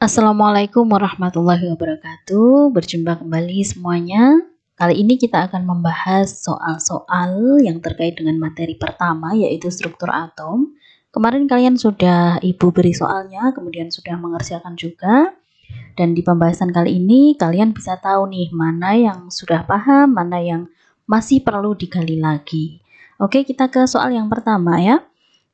Assalamualaikum warahmatullahi wabarakatuh. Berjumpa kembali semuanya. Kali ini kita akan membahas soal-soal yang terkait dengan materi pertama, yaitu struktur atom. Kemarin kalian sudah Ibu beri soalnya, kemudian sudah mengerjakan juga. Dan di pembahasan kali ini kalian bisa tahu nih mana yang sudah paham, mana yang masih perlu digali lagi. Oke, kita ke soal yang pertama ya.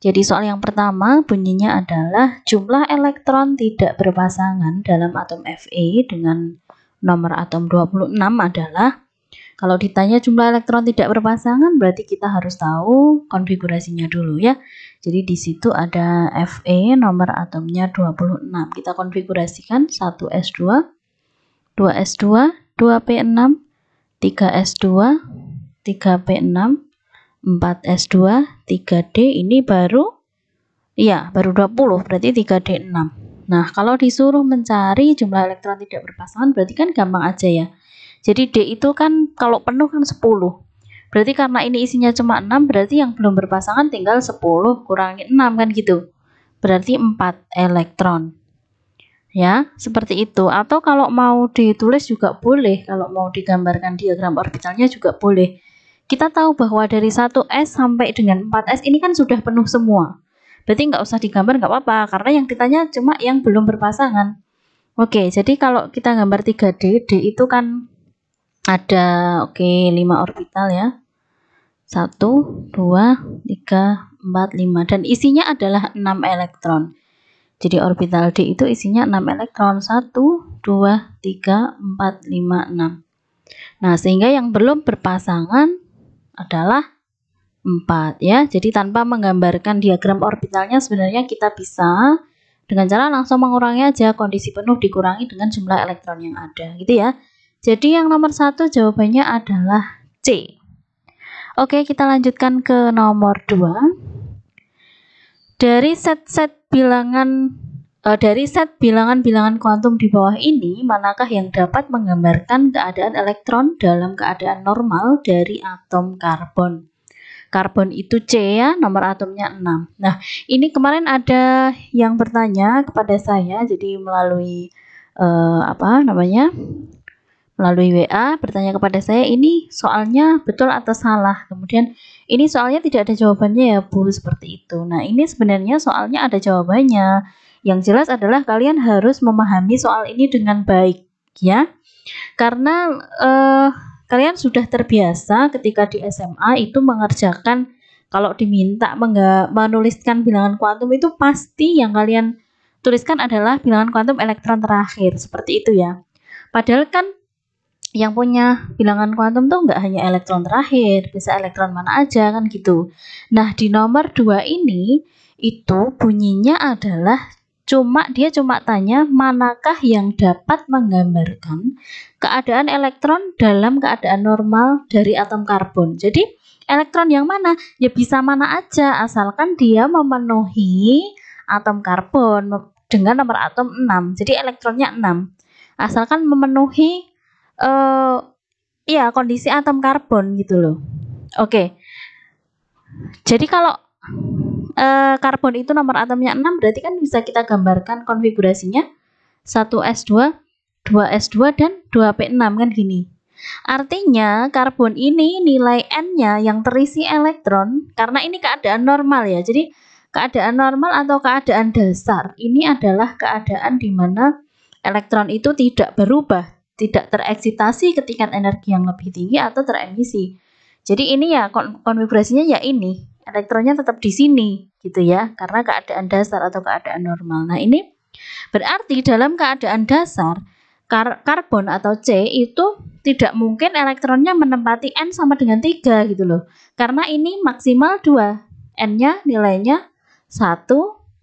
Jadi soal yang pertama bunyinya adalah jumlah elektron tidak berpasangan dalam atom Fe dengan nomor atom 26 adalah, kalau ditanya jumlah elektron tidak berpasangan berarti kita harus tahu konfigurasinya dulu ya. Jadi di situ ada Fe nomor atomnya 26. Kita konfigurasikan 1s2, 2s2, 2p6, 3s2, 3p6, 4s2, 3d, ini baru 20, berarti 3d6. Nah, kalau disuruh mencari jumlah elektron tidak berpasangan berarti kan gampang aja ya. Jadi D itu kan kalau penuh kan 10. Berarti karena ini isinya cuma 6, berarti yang belum berpasangan tinggal 10 kurangi 6 kan gitu. Berarti 4 elektron. Ya, seperti itu. Atau kalau mau ditulis juga boleh, kalau mau digambarkan diagram orbitalnya juga boleh. Kita tahu bahwa dari 1s sampai dengan 4s ini kan sudah penuh semua. Berarti nggak usah digambar, nggak apa-apa, karena yang ditanya cuma yang belum berpasangan. Oke, jadi kalau kita gambar 3D, D itu kan ada 5 orbital ya. 1, 2, 3, 4, 5. Dan isinya adalah 6 elektron. Jadi orbital D itu isinya 6 elektron. 1, 2, 3, 4, 5, 6. Nah, sehingga yang belum berpasangan adalah 4 ya. Jadi tanpa menggambarkan diagram orbitalnya sebenarnya kita bisa dengan cara langsung mengurangi aja, kondisi penuh dikurangi dengan jumlah elektron yang ada gitu ya. Jadi yang nomor 1 jawabannya adalah C. Oke, kita lanjutkan ke nomor 2. Dari set bilangan kuantum di bawah ini, manakah yang dapat menggambarkan keadaan elektron dalam keadaan normal dari atom karbon? Karbon itu C ya, nomor atomnya 6. Nah, ini kemarin ada yang bertanya kepada saya, jadi melalui melalui WA bertanya kepada saya, ini soalnya betul atau salah. Kemudian ini soalnya tidak ada jawabannya ya Bu, seperti itu. Nah, ini sebenarnya soalnya ada jawabannya. Yang jelas adalah kalian harus memahami soal ini dengan baik ya. Karena kalian sudah terbiasa ketika di SMA itu mengerjakan, kalau diminta menuliskan bilangan kuantum itu pasti yang kalian tuliskan adalah bilangan kuantum elektron terakhir, seperti itu ya. Padahal kan yang punya bilangan kuantum tuh nggak hanya elektron terakhir, bisa elektron mana aja kan gitu. Nah, di nomor 2 ini itu bunyinya adalah dia cuma tanya manakah yang dapat menggambarkan keadaan elektron dalam keadaan normal dari atom karbon. Jadi elektron yang mana? Ya bisa mana aja asalkan dia memenuhi atom karbon dengan nomor atom 6. Jadi elektronnya 6. Asalkan memenuhi kondisi atom karbon gitu loh. Oke. Jadi kalau karbon itu nomor atomnya 6, berarti kan bisa kita gambarkan konfigurasinya 1s2, 2s2 dan 2p6 kan gini. Artinya karbon ini nilai N-nya yang terisi elektron, karena ini keadaan normal ya. Jadi keadaan normal atau keadaan dasar ini adalah keadaan di mana elektron itu tidak berubah, tidak tereksitasi ke tingkat energi yang lebih tinggi atau teremisi. Jadi ini ya konfigurasinya ya ini, elektronnya tetap di sini gitu ya, karena keadaan dasar atau keadaan normal. Nah, ini berarti dalam keadaan dasar karbon atau C itu tidak mungkin elektronnya menempati N sama dengan 3 gitu loh. Karena ini maksimal 2. N-nya nilainya 1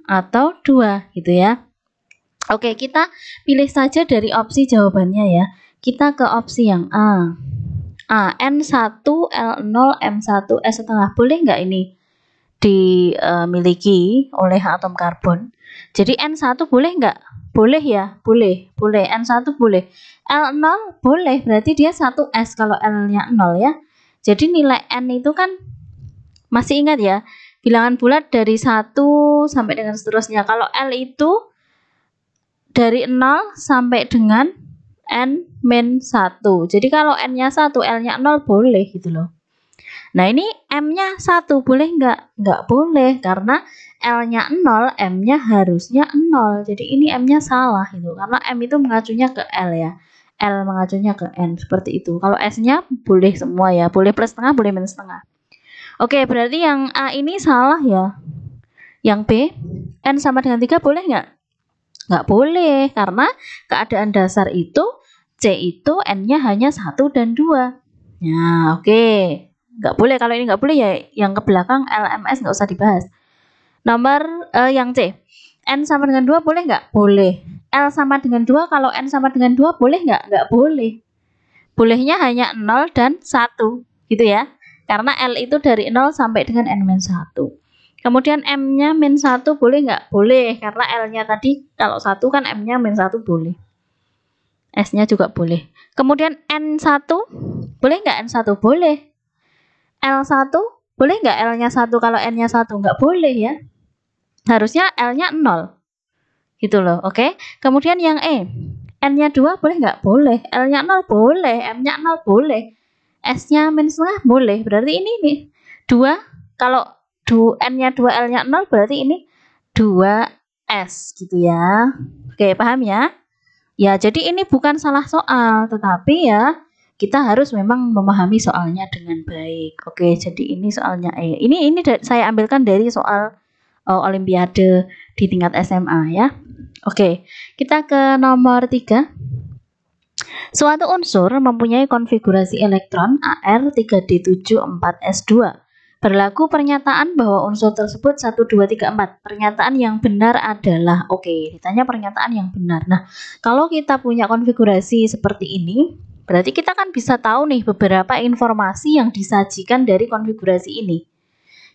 atau 2 gitu ya. Oke, kita pilih saja dari opsi jawabannya ya. Kita ke opsi yang A. N1, L0, M1S1. Boleh nggak ini dimiliki oleh atom karbon? Jadi N1 boleh nggak? Boleh ya? Boleh. N1 boleh. L0 boleh, berarti dia 1S kalau L-nya 0 ya. Jadi nilai N itu kan, masih ingat ya, bilangan bulat dari 1 sampai dengan seterusnya. Kalau L itu dari 0 sampai dengan n-1. Jadi kalau n-nya 1, L-nya 0 boleh gitu loh. Nah, ini M-nya 1 boleh nggak? Nggak boleh, karena L-nya 0, M-nya harusnya 0. Jadi ini M-nya salah gitu, karena M itu mengacunya ke L ya. L mengacunya ke N, seperti itu. Kalau S-nya boleh semua ya, boleh plus setengah, boleh minus setengah. Oke, berarti yang A ini salah ya. Yang B, N sama dengan 3 boleh nggak? Nggak boleh, karena keadaan dasar itu C itu N-nya hanya 1 dan 2. Nah, oke. Nggak boleh, kalau ini nggak boleh ya yang ke belakang LMS nggak usah dibahas. Nomor yang C, N sama dengan 2 boleh nggak? Boleh. L sama dengan 2, kalau N sama dengan 2 boleh nggak? Nggak boleh. Bolehnya hanya 0 dan 1 gitu ya, karena L itu dari 0 sampai dengan N-1. Kemudian M-nya min 1 boleh nggak? Boleh, karena L-nya tadi kalau 1 kan M-nya min 1 boleh. S-nya juga boleh. Kemudian N1 boleh nggak? N1 boleh. L1 boleh nggak? L-nya 1 kalau N-nya 1? Nggak boleh ya. Harusnya L-nya 0. Gitu loh, oke? Kemudian yang E, N-nya 2 boleh nggak? Boleh. L-nya 0 boleh. M-nya 0 boleh. S-nya min setengah boleh. Berarti ini nih 2. Kalau N-nya 2, L-nya 0 berarti ini 2S gitu ya. Oke, paham ya? Ya, jadi ini bukan salah soal, tetapi ya kita harus memang memahami soalnya dengan baik. Oke, jadi ini soalnya E. Ini saya ambilkan dari soal Olimpiade di tingkat SMA ya. Oke, kita ke nomor 3. Suatu unsur mempunyai konfigurasi elektron AR3D74S2. Berlaku pernyataan bahwa unsur tersebut 1, 2, 3, 4. Pernyataan yang benar adalah, oke, ditanya pernyataan yang benar. Nah, kalau kita punya konfigurasi seperti ini, berarti kita kan bisa tahu nih beberapa informasi yang disajikan dari konfigurasi ini.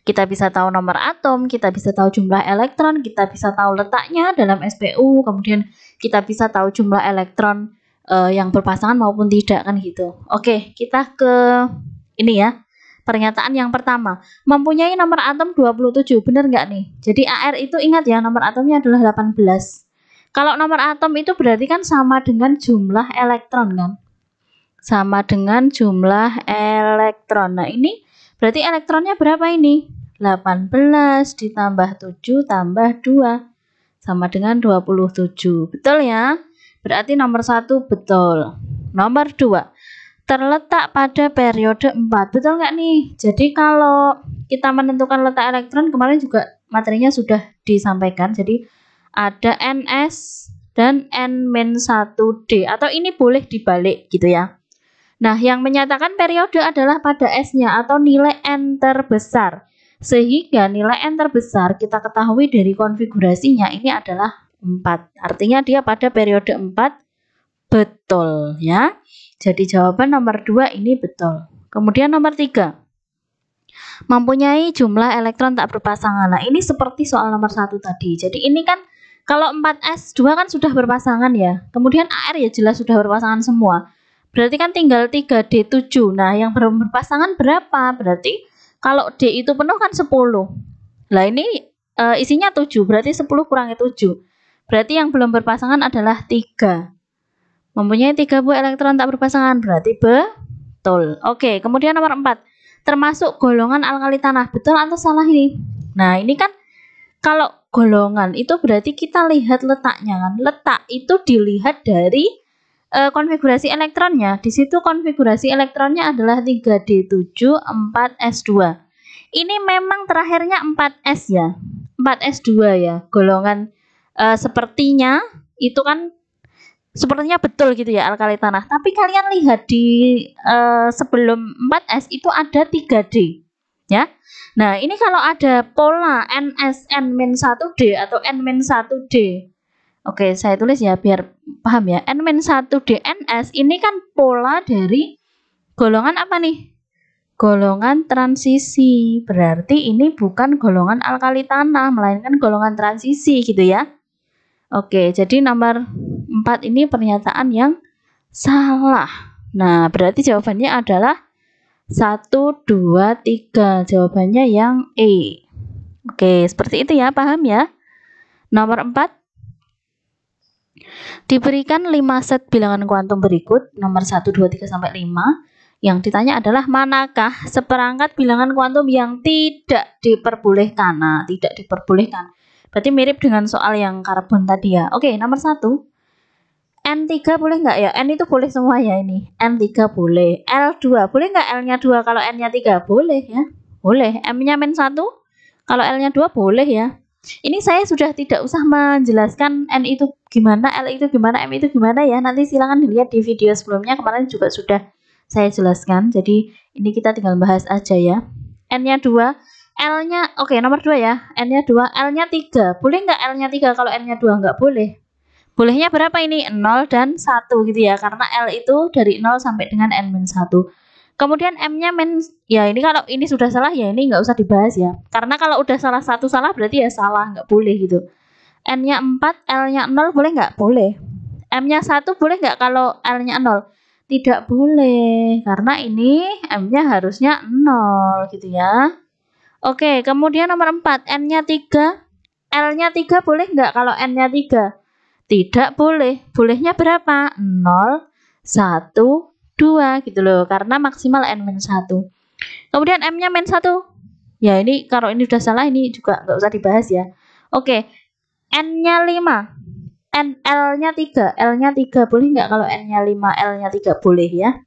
Kita bisa tahu nomor atom, kita bisa tahu jumlah elektron, kita bisa tahu letaknya dalam SPU, kemudian kita bisa tahu jumlah elektron yang berpasangan maupun tidak kan gitu. Oke, kita ke ini ya. Pernyataan yang pertama, mempunyai nomor atom 27, benar nggak nih? Jadi AR itu ingat ya, nomor atomnya adalah 18. Kalau nomor atom itu berarti kan sama dengan jumlah elektron kan? Sama dengan jumlah elektron. Nah, ini berarti elektronnya berapa ini? 18 ditambah 7 tambah 2 sama dengan 27. Betul ya? Berarti nomor 1 betul. Nomor 2, terletak pada periode 4. Betul nggak nih? Jadi kalau kita menentukan letak elektron, kemarin juga materinya sudah disampaikan. Jadi ada NS dan N-1D. Atau ini boleh dibalik gitu ya. Nah, yang menyatakan periode adalah pada S-nya atau nilai N terbesar. Sehingga nilai N terbesar kita ketahui dari konfigurasinya ini adalah 4. Artinya dia pada periode 4 betul ya. Jadi jawaban nomor 2 ini betul. Kemudian nomor 3. Mempunyai jumlah elektron tak berpasangan. Nah, ini seperti soal nomor 1 tadi. Jadi ini kan kalau 4S2 kan sudah berpasangan ya. Kemudian AR ya jelas sudah berpasangan semua. Berarti kan tinggal 3D7. Nah, yang belum berpasangan berapa? Berarti kalau D itu penuh kan 10. Lah ini isinya 7. Berarti 10 kurangi 7. Berarti yang belum berpasangan adalah 3. Mempunyai 3 buah elektron tak berpasangan, berarti betul. Oke, kemudian nomor 4. Termasuk golongan alkali tanah. Betul atau salah ini? Nah, ini kan kalau golongan itu berarti kita lihat letaknya kan. Letak itu dilihat dari konfigurasi elektronnya. Di situ konfigurasi elektronnya adalah 3D7 4S2. Ini memang terakhirnya 4S ya. 4S2 ya. Golongan sepertinya itu kan sepertinya betul gitu ya alkali tanah. Tapi kalian lihat di sebelum 4S itu ada 3D. Ya. Nah, ini kalau ada pola NSN-1D atau N-1D. Oke, saya tulis ya biar paham ya. N-1D NS ini kan pola dari golongan apa nih? Golongan transisi. Berarti ini bukan golongan alkali tanah, melainkan golongan transisi gitu ya. Oke, jadi nomor 4 ini pernyataan yang salah. Nah, berarti jawabannya adalah 1, 2, 3. Jawabannya yang E. Oke, seperti itu ya, paham ya? Nomor 4. Diberikan 5 set bilangan kuantum berikut, nomor 1, 2, 3, sampai 5. Yang ditanya adalah manakah seperangkat bilangan kuantum yang tidak diperbolehkan. Nah, tidak diperbolehkan. Berarti mirip dengan soal yang karbon tadi ya. Oke, nomor 1. N3 boleh nggak ya? N itu boleh semua ya ini. N3 boleh. L2 boleh nggak L-nya 2 kalau N-nya 3? Boleh ya. Boleh. M-nya -1 kalau L-nya 2 boleh ya. Ini saya sudah tidak usah menjelaskan N itu gimana, L itu gimana, M itu gimana ya. Nanti silakan dilihat di video sebelumnya, kemarin juga sudah saya jelaskan. Jadi ini kita tinggal bahas aja ya. N-nya 2, L-nya oke, nomor 2 ya. N-nya 2, L-nya 3. Boleh nggak L-nya 3 kalau N-nya 2? Nggak boleh. Bolehnya berapa ini? 0 dan 1 gitu ya. Karena L itu dari 0 sampai dengan N-1. Kemudian M-nya ya ini kalau ini sudah salah ya ini nggak usah dibahas ya. Karena kalau udah salah satu salah berarti ya salah, nggak boleh gitu. N-nya 4, L-nya 0 boleh nggak? Boleh. M-nya 1 boleh nggak kalau L-nya 0? Tidak boleh. Karena ini M-nya harusnya 0 gitu ya. Oke, kemudian nomor 4, N-nya 3, L-nya 3 boleh nggak kalau N-nya 3? Tidak boleh. Bolehnya berapa? 0, 1, 2 gitu loh, karena maksimal N-1. Kemudian M-nya -1. Ya ini kalau ini udah salah ini juga nggak usah dibahas ya. Oke. N-nya 5. L-nya 3. L-nya 3 boleh nggak kalau N-nya 5, L-nya 3? Boleh ya.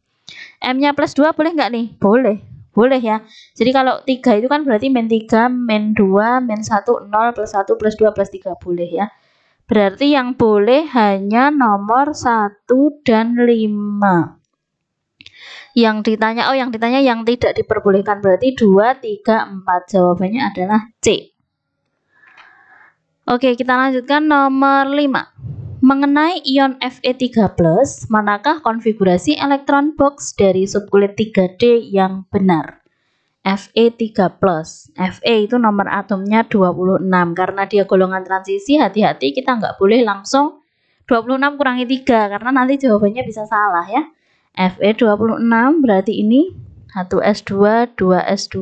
M-nya +2 boleh nggak nih? Boleh. Boleh ya. Jadi kalau 3 itu kan berarti -3, -2, -1, 0, +1, +2, +3 boleh ya. Berarti yang boleh hanya nomor 1 dan 5. Yang ditanya yang tidak diperbolehkan berarti 2, 3, 4. Jawabannya adalah C. Oke, kita lanjutkan nomor 5. Mengenai ion Fe3+, manakah konfigurasi elektron box dari subkulit 3D yang benar? Fe3+. Fe itu nomor atomnya 26. Karena dia golongan transisi, hati-hati kita nggak boleh langsung 26 kurangi 3 karena nanti jawabannya bisa salah ya. Fe26 berarti ini 1s2, 2s2,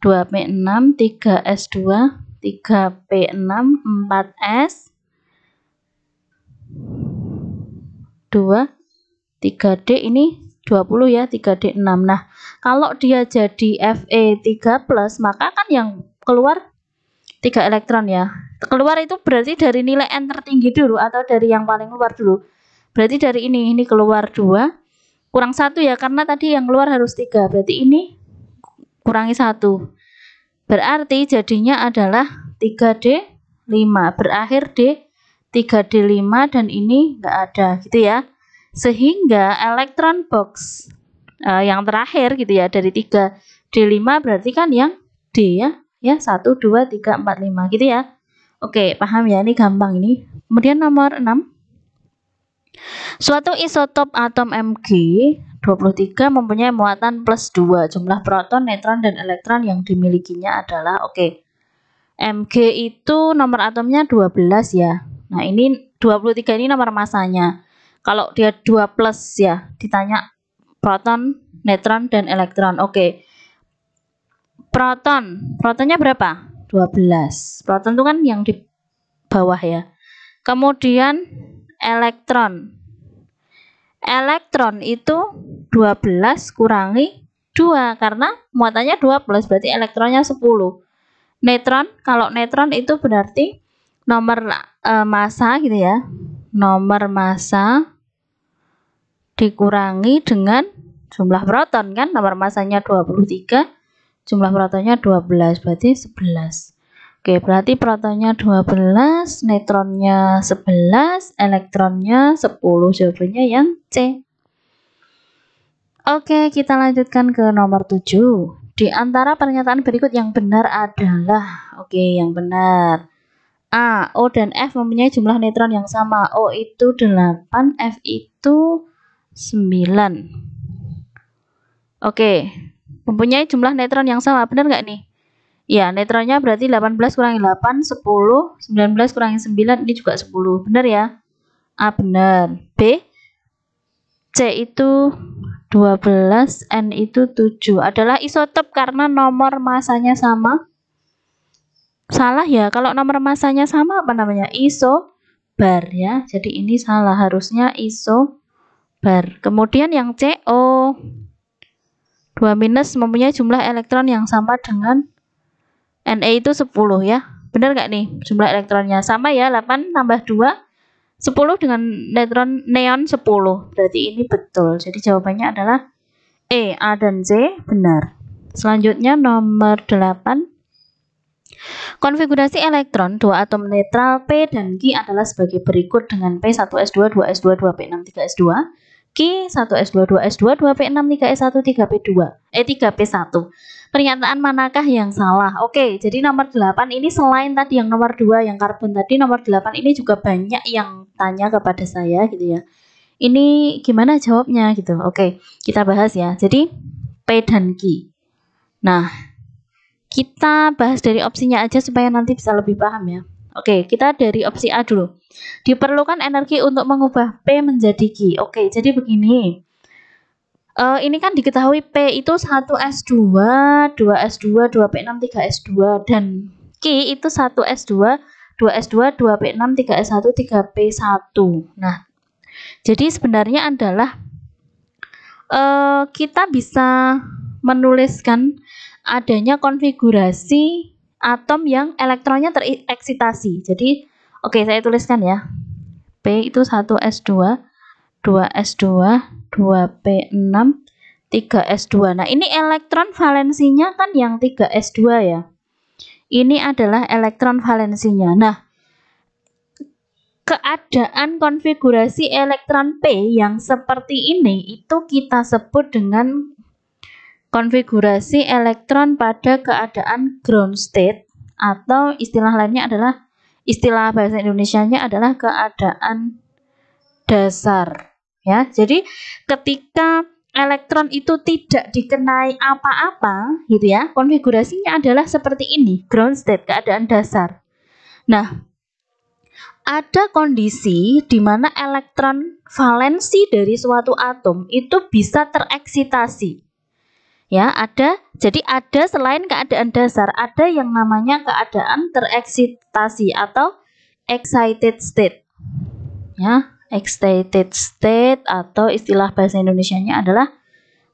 2p6, 3s2, 3p6, 4s, 2, 3d ini 20 ya, 3d6. Nah, kalau dia jadi Fe3+, maka kan yang keluar 3 elektron ya. Keluar itu berarti dari nilai N tertinggi dulu atau dari yang paling luar dulu. Berarti dari ini keluar 2 kurang 1 ya, karena tadi yang keluar harus 3. Berarti ini kurangi 1. Berarti jadinya adalah 3D5. Berakhir di 3D5 dan ini enggak ada gitu ya. Sehingga elektron box yang terakhir gitu ya dari 3D5 berarti kan yang D ya. Ya 1, 2, 3, 4, 5 gitu ya. Oke, paham ya, ini gampang ini. Kemudian nomor 6. Suatu isotop atom Mg23 mempunyai muatan +2. Jumlah proton, neutron, dan elektron yang dimilikinya adalah Mg itu nomor atomnya 12 ya. Nah, ini 23 ini nomor masanya. Kalau dia 2+ ya, ditanya proton, neutron, dan elektron. Protonnya berapa? 12. Proton itu kan yang di bawah ya. Kemudian elektron itu 12 kurangi 2 karena muatannya 12 berarti elektronnya 10. Kalau neutron itu berarti nomor massa gitu ya. Nomor massa dikurangi dengan jumlah proton kan, nomor massanya 23, jumlah protonnya 12 berarti 11. Oke, berarti protonnya 12, neutronnya 11, elektronnya 10. Jawabannya yang C. Oke, kita lanjutkan ke nomor 7. Di antara pernyataan berikut yang benar adalah, yang benar. A, O dan F mempunyai jumlah neutron yang sama. O itu 8, F itu 9. Mempunyai jumlah neutron yang sama. Benar nggak nih? Ya, neutronnya berarti 18 kurangi 8, 10, 19 kurangi 9, ini juga 10. Benar ya? A benar. B, C itu 12, N itu 7. Adalah isotop karena nomor masanya sama. Salah ya, kalau nomor masanya sama apa namanya? Iso. isobar ya. Jadi ini salah, harusnya isobar. Kemudian yang CO 2- mempunyai jumlah elektron yang sama dengan Na itu 10 ya. Benar nggak nih jumlah elektronnya? Sama ya, 8 tambah 2 10 dengan neon 10. Berarti ini betul. Jadi jawabannya adalah E, A dan C benar. Selanjutnya nomor 8. Konfigurasi elektron dua atom netral P dan Q adalah sebagai berikut dengan P1S2, 2S2, 2P6, 3S2, Q 1S2, 2S2, 2P6, 3S1, 3P2, 3P1. Pernyataan manakah yang salah? Oke, jadi nomor 8 ini selain tadi yang nomor 2 yang karbon tadi, nomor 8 ini juga banyak yang tanya kepada saya gitu ya. Ini gimana jawabnya gitu. Oke, kita bahas ya. Jadi P dan Q. Nah, kita bahas dari opsinya aja supaya nanti bisa lebih paham ya. Oke, kita dari opsi A dulu. Diperlukan energi untuk mengubah P menjadi Q. Oke, jadi begini. Ini kan diketahui P itu 1S2, 2S2, 2P6, 3S2 dan Q itu 1S2, 2S2, 2P6, 3S1, 3P1. Nah, jadi sebenarnya adalah kita bisa menuliskan adanya konfigurasi atom yang elektronnya tereksitasi. Jadi, oke, saya tuliskan ya. P itu 1S2, 2S2, 2P6, 3S2. Nah, ini elektron valensinya kan yang 3S2 ya. Ini adalah elektron valensinya. Nah, keadaan konfigurasi elektron P yang seperti ini itu kita sebut dengan konfigurasi elektron pada keadaan ground state, atau istilah lainnya adalah, istilah bahasa Indonesianya adalah keadaan dasar ya. Jadi ketika elektron itu tidak dikenai apa-apa gitu ya, konfigurasinya adalah seperti ini, ground state, keadaan dasar. Nah, ada kondisi di mana elektron valensi dari suatu atom itu bisa tereksitasi. Ya, jadi ada selain keadaan dasar, ada yang namanya keadaan tereksitasi atau excited state. Ya, excited state atau istilah bahasa Indonesianya adalah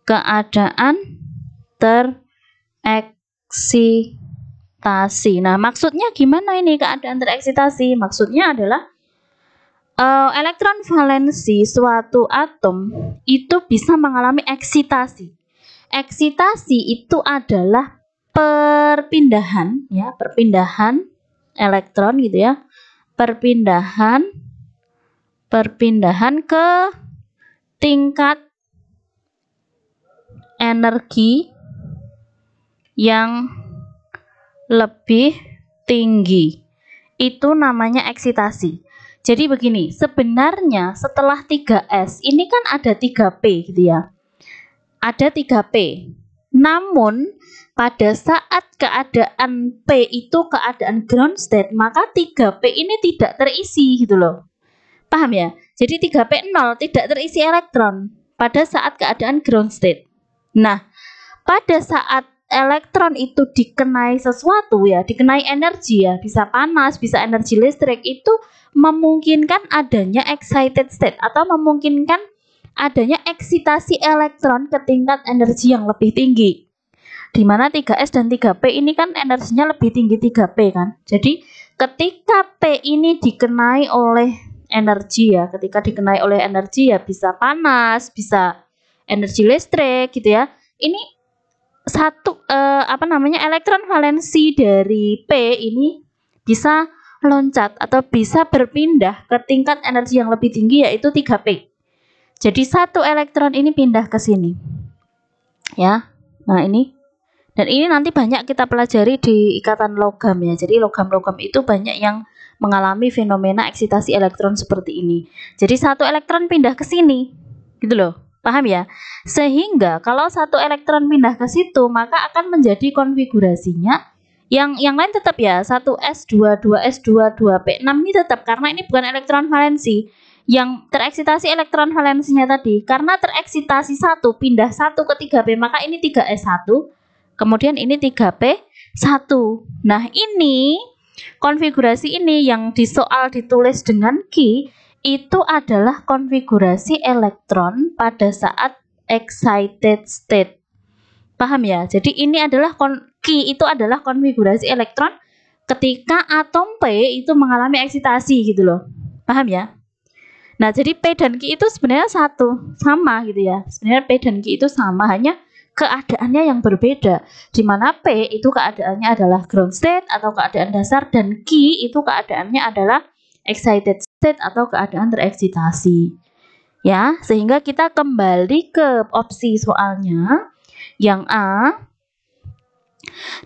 keadaan tereksitasi. Nah, maksudnya gimana ini keadaan tereksitasi? Maksudnya adalah elektron valensi suatu atom itu bisa mengalami eksitasi. Eksitasi itu adalah perpindahan ya, perpindahan elektron gitu ya. Perpindahan ke tingkat energi yang lebih tinggi. Itu namanya eksitasi. Jadi begini, sebenarnya setelah 3S ini kan ada 3P gitu ya. Ada 3P. Namun pada saat keadaan P itu keadaan ground state, maka 3P ini tidak terisi gitu loh. Paham ya? Jadi 3P0 tidak terisi elektron pada saat keadaan ground state. Nah, pada saat elektron itu dikenai sesuatu ya, dikenai energi ya, bisa panas, bisa energi listrik, itu memungkinkan adanya excited state atau memungkinkan adanya eksitasi elektron ke tingkat energi yang lebih tinggi. Di mana 3S dan 3P ini kan energinya lebih tinggi 3P kan. Jadi ketika P ini dikenai oleh energi ya, ketika dikenai oleh energi ya bisa panas, bisa energi listrik gitu ya. Ini satu elektron valensi dari P ini bisa loncat atau bisa berpindah ke tingkat energi yang lebih tinggi yaitu 3P. Jadi satu elektron ini pindah ke sini. Ya. Nah, ini. Dan ini nanti banyak kita pelajari di ikatan logam ya. Jadi logam-logam itu banyak yang mengalami fenomena eksitasi elektron seperti ini. Jadi satu elektron pindah ke sini. Gitu loh. Paham ya? Sehingga kalau satu elektron pindah ke situ, maka akan menjadi konfigurasinya yang lain tetap ya. 1S2, 2S2, 2P6 ini tetap karena ini bukan elektron valensi. Yang tereksitasi elektron valensinya tadi, karena tereksitasi 1 pindah 1 ke 3P, maka ini 3S1, kemudian ini 3P1. Nah, ini konfigurasi ini yang di soal ditulis dengan Ki itu adalah konfigurasi elektron pada saat excited state. Paham ya? Jadi ini adalah Ki itu adalah konfigurasi elektron ketika atom P itu mengalami eksitasi gitu loh. Paham ya? Nah, jadi P dan Q itu sebenarnya sama gitu ya. Sebenarnya P dan Q itu sama, hanya keadaannya yang berbeda. Di mana P itu keadaannya adalah ground state atau keadaan dasar, dan Q itu keadaannya adalah excited state atau keadaan tereksitasi. Ya, sehingga kita kembali ke opsi soalnya. Yang A,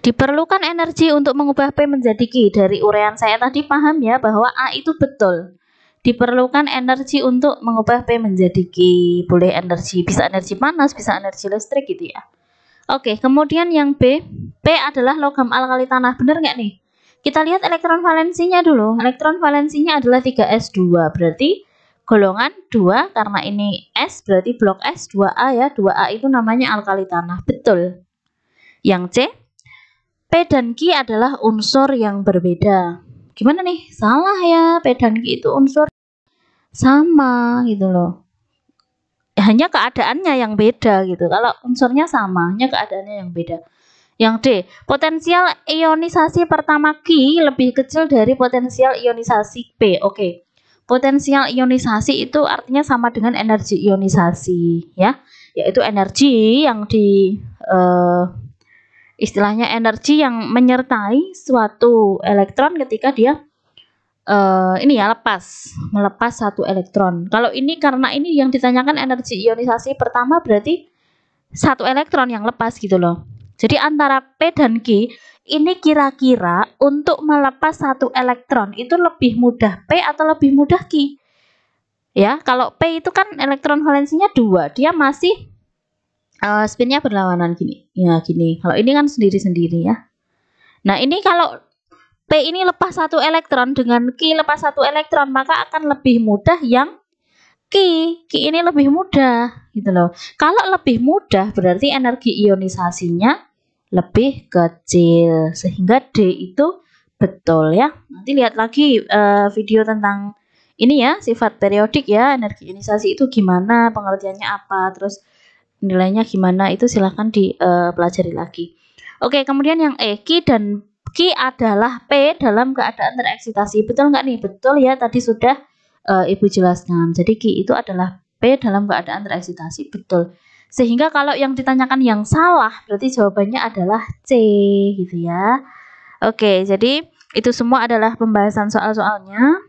diperlukan energi untuk mengubah P menjadi Q. Dari uraian saya tadi paham ya bahwa A itu betul. Diperlukan energi untuk mengubah P menjadi Q. Boleh energi, bisa energi panas, bisa energi listrik gitu ya. Oke, kemudian yang B, P adalah logam alkali tanah. Benar nggak nih? Kita lihat elektron valensinya dulu. Elektron valensinya adalah 3s2. Berarti golongan 2, karena ini S berarti blok S 2A ya. 2A itu namanya alkali tanah. Betul. Yang C, P dan Q adalah unsur yang berbeda. Gimana nih? Salah ya, P dan Q itu unsur sama gitu loh. Hanya keadaannya yang beda gitu. Kalau unsurnya sama, hanya keadaannya yang beda. Yang D, potensial ionisasi pertama Q lebih kecil dari potensial ionisasi P. Oke. Potensial ionisasi itu artinya sama dengan energi ionisasi ya, yaitu energi yang istilahnya energi yang menyertai suatu elektron ketika dia melepas satu elektron. Kalau ini karena ini yang ditanyakan energi ionisasi pertama, berarti satu elektron yang lepas gitu loh. Jadi antara P dan Q ini kira-kira untuk melepas satu elektron itu lebih mudah P atau lebih mudah Q? Ya, kalau P itu kan elektron valensinya 2, dia masih spinnya berlawanan gini. Ya, gini. Kalau ini kan sendiri-sendiri ya. Nah, ini kalau P ini lepas satu elektron dengan Q lepas satu elektron, maka akan lebih mudah yang Q. Q ini lebih mudah gitu loh. Kalau lebih mudah berarti energi ionisasinya lebih kecil, sehingga D itu betul ya. Nanti lihat lagi video tentang ini ya, sifat periodik ya, energi ionisasi itu gimana, pengertiannya apa, terus nilainya gimana, itu silahkan dipelajari lagi. Oke, kemudian yang E, Q adalah P dalam keadaan tereksitasi. Betul nggak nih? Betul ya, tadi sudah Ibu jelaskan. Jadi Q itu adalah P dalam keadaan tereksitasi. Betul. Sehingga kalau yang ditanyakan yang salah, berarti jawabannya adalah C gitu ya. Oke, jadi itu semua adalah pembahasan soal-soalnya.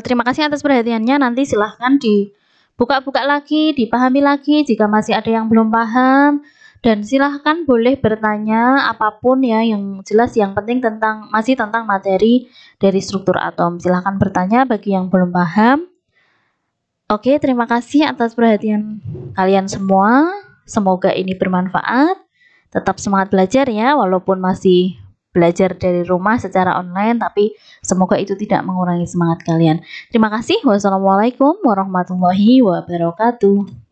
Terima kasih atas perhatiannya. Nanti silahkan dibuka-buka lagi, dipahami lagi jika masih ada yang belum paham. Dan silahkan boleh bertanya apapun ya, yang jelas yang penting masih tentang materi dari struktur atom. Silahkan bertanya bagi yang belum paham. Oke, terima kasih atas perhatian kalian semua. Semoga ini bermanfaat. Tetap semangat belajar ya, walaupun masih belajar dari rumah secara online, tapi semoga itu tidak mengurangi semangat kalian. Terima kasih. Wassalamualaikum warahmatullahi wabarakatuh.